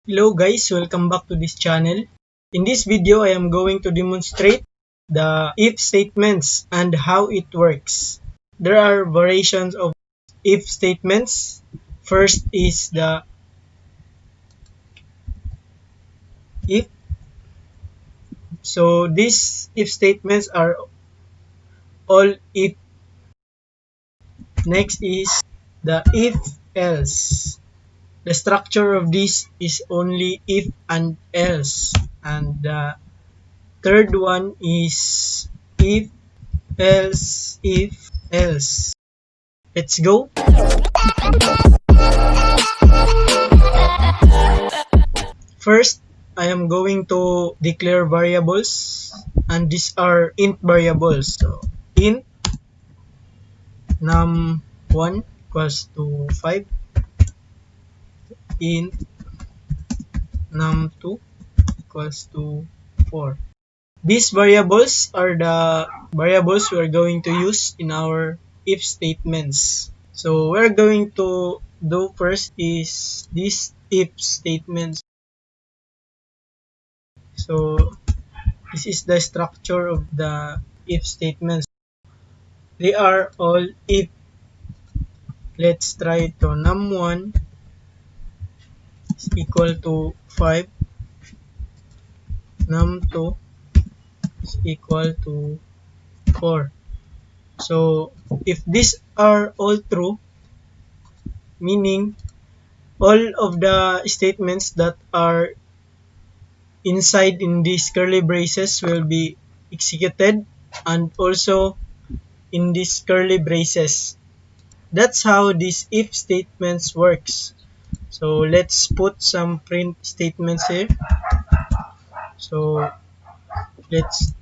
Hello guys, welcome back to this channel. In this video, I am going to demonstrate the if statements and how it works. There are variations of if statements. First is the if. So these if statements are all if. Next is the if else. The structure of this is only if and else. And the third one is if else if else. Let's go. First, I am going to declare variables, and these are int variables. So int num1 equals to 5, int num2 equals to 4. These variables are the variables we are going to use in our if statements. So we're going to do first is this if statements. So this is the structure of the if statements. They are all if. Let's try to num1 is equal to 5, num2 is equal to 4. So if these are all true, meaning all of the statements that are inside in these curly braces will be executed, and also in these curly braces. That's how these if statements works. So let's put some print statements here. So let's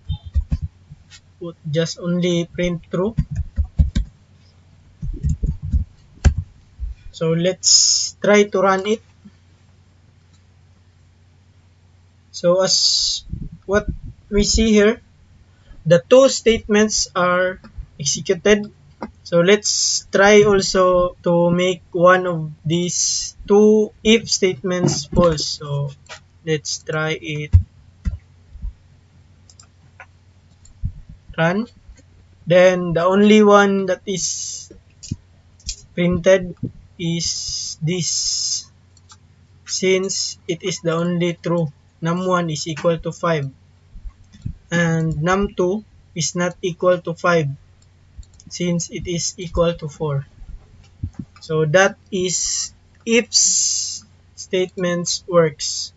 put just only print true. So let's try to run it. So as what we see here, the two statements are executed. So let's try also to make one of these two if statements false. So let's try it run. Then the only one that is printed is this, since it is the only true. Num1 is equal to 5 and num2 is not equal to 5 since it is equal to 4. So that is if statements works.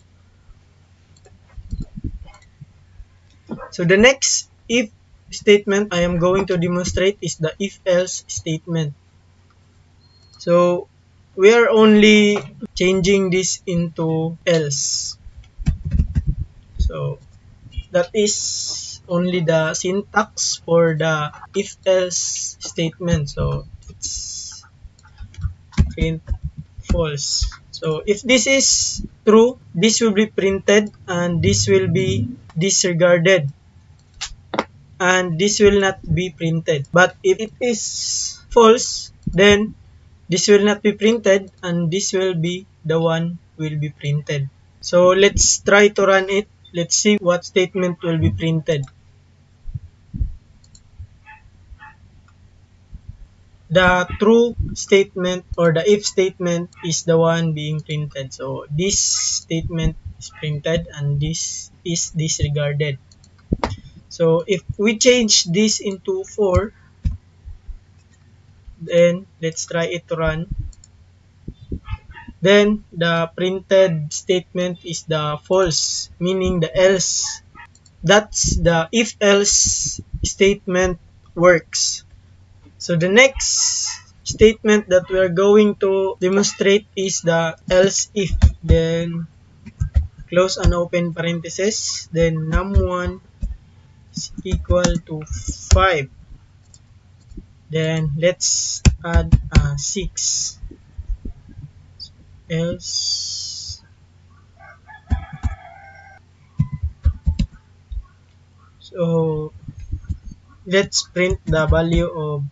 So the next if statement I am going to demonstrate is the if else statement. So we are only changing this into else. So that is only the syntax for the if else statement. So it's print false. So if this is true, this will be printed and this will be disregarded, and this will not be printed. But if it is false, then this will not be printed and this will be the one will be printed. So let's try to run it. Let's see what statement will be printed. The true statement or the if statement is the one being printed. So this statement is printed and this is disregarded. So if we change this into 4, then let's try it to run. Then the printed statement is the false, meaning the else. That's the if else statement works. So the next statement that we are going to demonstrate is the else if. Then close and open parenthesis. Then num1 is equal to 5. Then let's add 6. Else. So let's print the value of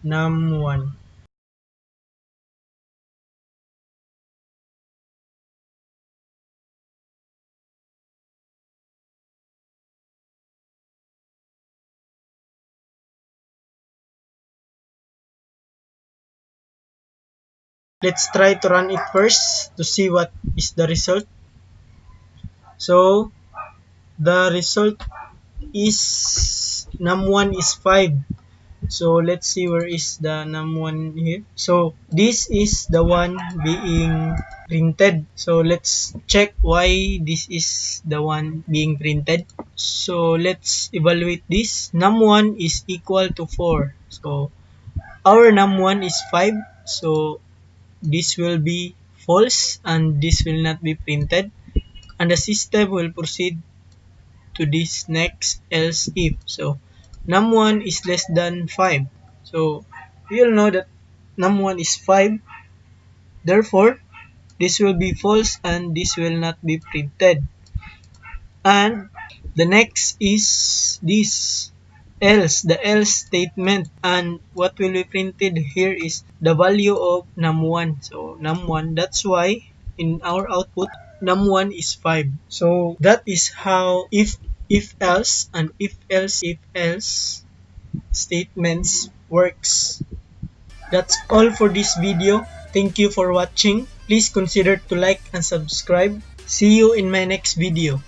num1. let's try to run it first to see what is the result. So the result is num1 is 5. So let's see where is the num1 here. So this is the one being printed. So let's check why this is the one being printed. So let's evaluate this. Num1 is equal to 4. So our num1 is 5. So this will be false and this will not be printed. And the system will proceed to this next else if. So num1 is less than 5. So we all know that num1 is 5. Therefore, this will be false and this will not be printed. And the next is this else, the else statement. And what will be printed here is the value of num1. So num1, that's why in our output num1 is 5. So that is how if else and if else statements works. That's all for this video. Thank you for watching. Please consider to like and subscribe. See you in my next video.